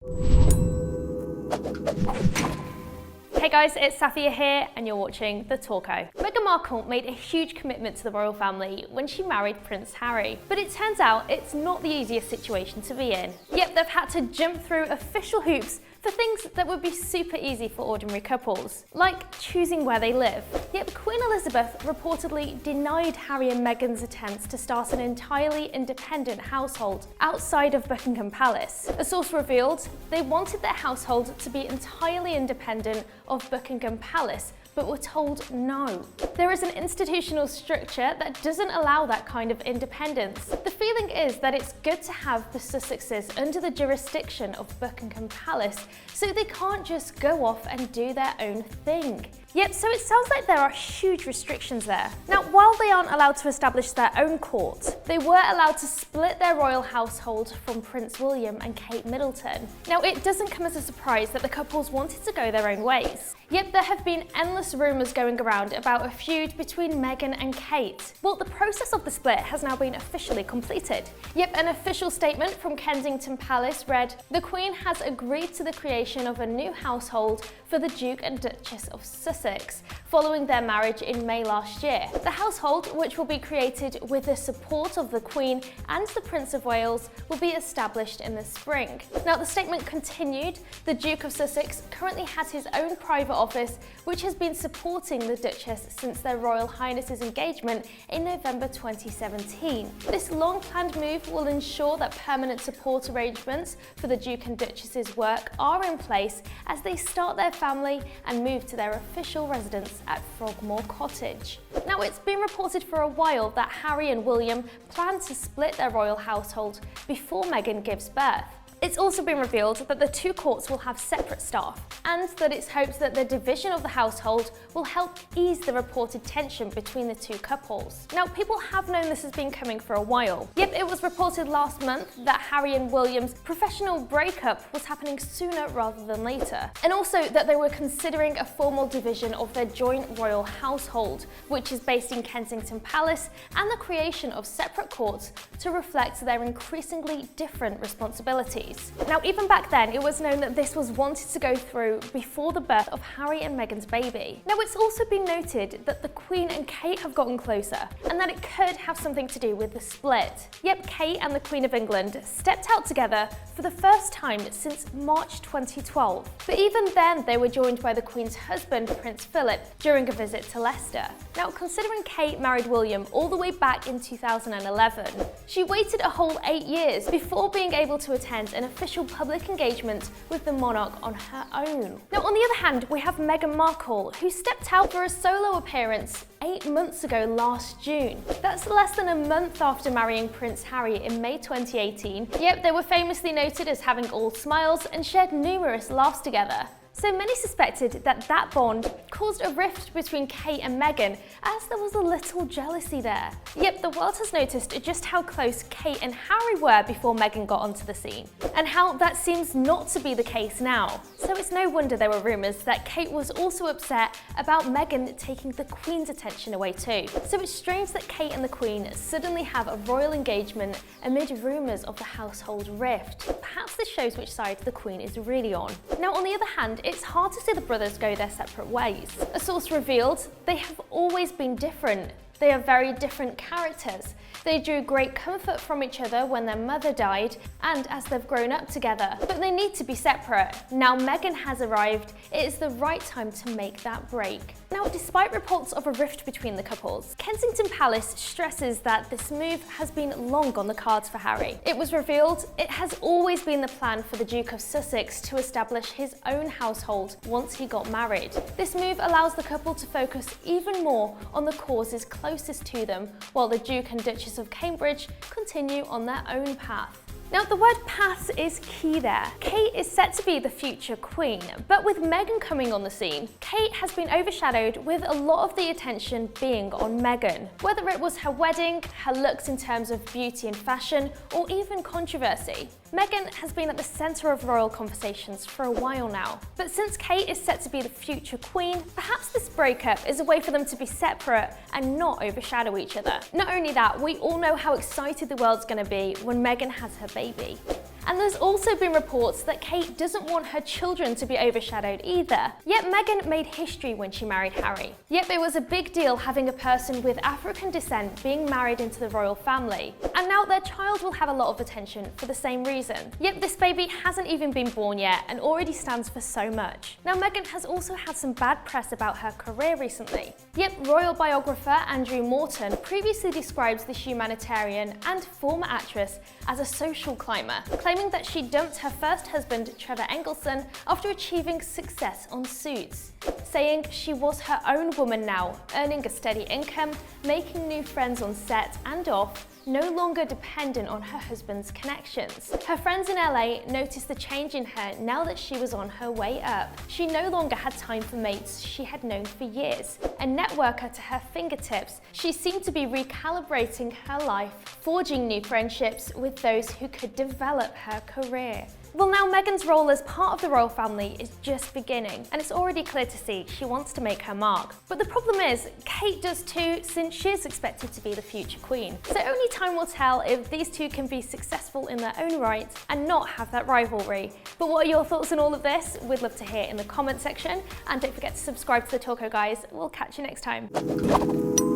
Hey guys, it's Safia here and you're watching The Talko. Meghan Markle made a huge commitment to the royal family when she married Prince Harry, but it turns out it's not the easiest situation to be in. Yep, they've had to jump through official hoops for things that would be super easy for ordinary couples, like choosing where they live. Yet Queen Elizabeth reportedly denied Harry and Meghan's attempts to start an entirely independent household outside of Buckingham Palace. A source revealed they wanted their household to be entirely independent of Buckingham Palace, but were told no. There is an institutional structure that doesn't allow that kind of independence. The feeling is that it's good to have the Sussexes under the jurisdiction of Buckingham Palace, so they can't just go off and do their own thing. Yep, so it sounds like there are huge restrictions there. Now, while they aren't allowed to establish their own court, they were allowed to split their royal household from Prince William and Kate Middleton. Now, it doesn't come as a surprise that the couples wanted to go their own ways. Yet there have been endless rumours going around about a feud between Meghan and Kate. Well, the process of the split has now been officially completed. Yep, an official statement from Kensington Palace read, "The Queen has agreed to the creation of a new household for the Duke and Duchess of Sussex, following their marriage in May last year. The household, which will be created with the support of the Queen and the Prince of Wales, will be established in the spring." Now, the statement continued, the Duke of Sussex currently has his own private office, which has been supporting the Duchess since their Royal Highness's engagement in November 2017. This long-planned move will ensure that permanent support arrangements for the Duke and Duchess's work are in place as they start their family and move to their official residence at Frogmore Cottage. Now, it's been reported for a while that Harry and William plan to split their royal household before Meghan gives birth. It's also been revealed that the two courts will have separate staff, and that it's hoped that the division of the household will help ease the reported tension between the two couples. Now, people have known this has been coming for a while. Yep, it was reported last month that Harry and William's professional breakup was happening sooner rather than later, and also that they were considering a formal division of their joint royal household, which is based in Kensington Palace, and the creation of separate courts to reflect their increasingly different responsibilities. Now, even back then, it was known that this was wanted to go through before the birth of Harry and Meghan's baby. Now, it's also been noted that the Queen and Kate have gotten closer, and that it could have something to do with the split. Yep, Kate and the Queen of England stepped out together for the first time since March 2012. But even then, they were joined by the Queen's husband, Prince Philip, during a visit to Leicester. Now, considering Kate married William all the way back in 2011, she waited a whole 8 years before being able to attend an official public engagement with the monarch on her own. Now, on the other hand, we have Meghan Markle, who stepped out for a solo appearance 8 months ago last June. That's less than a month after marrying Prince Harry in May 2018. Yep, they were famously noted as having all smiles and shared numerous laughs together. So many suspected that that bond caused a rift between Kate and Meghan, as there was a little jealousy there. Yep, the world has noticed just how close Kate and Harry were before Meghan got onto the scene, and how that seems not to be the case now. So it's no wonder there were rumours that Kate was also upset about Meghan taking the Queen's attention away too. So it's strange that Kate and the Queen suddenly have a royal engagement amid rumours of the household rift. Perhaps this shows which side the Queen is really on. Now, on the other hand, it's hard to see the brothers go their separate ways. A source revealed they have always been different. They are very different characters. They drew great comfort from each other when their mother died and as they've grown up together, but they need to be separate. Now Meghan has arrived, it is the right time to make that break. Now, despite reports of a rift between the couples, Kensington Palace stresses that this move has been long on the cards for Harry. It was revealed it has always been the plan for the Duke of Sussex to establish his own household once he got married. This move allows the couple to focus even more on the causes closest to them, while the Duke and Duchess of Cambridge continue on their own path. Now, the word path is key there. Kate is set to be the future queen, but with Meghan coming on the scene, Kate has been overshadowed with a lot of the attention being on Meghan. Whether it was her wedding, her looks in terms of beauty and fashion, or even controversy, Meghan has been at the centre of royal conversations for a while now. But since Kate is set to be the future queen, perhaps this breakup is a way for them to be separate and not overshadow each other. Not only that, we all know how excited the world's going to be when Meghan has her baby. And there's also been reports that Kate doesn't want her children to be overshadowed either. Yet Meghan made history when she married Harry. Yep, it was a big deal having a person with African descent being married into the royal family. And now their child will have a lot of attention for the same reason. Yep, this baby hasn't even been born yet and already stands for so much. Now Meghan has also had some bad press about her career recently. Yep, royal biographer Andrew Morton previously described this humanitarian and former actress as a social climber, claiming that she dumped her first husband Trevor Engelson after achieving success on Suits, saying she was her own woman now, earning a steady income, making new friends on set and off, no longer dependent on her husband's connections. Her friends in LA noticed the change in her now that she was on her way up. She no longer had time for mates she had known for years. A networker to her fingertips, she seemed to be recalibrating her life, forging new friendships with those who could develop her career. Well, now Meghan's role as part of the royal family is just beginning, and it's already clear to see she wants to make her mark. But the problem is, Kate does too, since she is expected to be the future queen. So only time will tell if these two can be successful in their own right and not have that rivalry. But what are your thoughts on all of this? We'd love to hear in the comment section, and don't forget to subscribe to the Talko, guys. We'll catch you next time.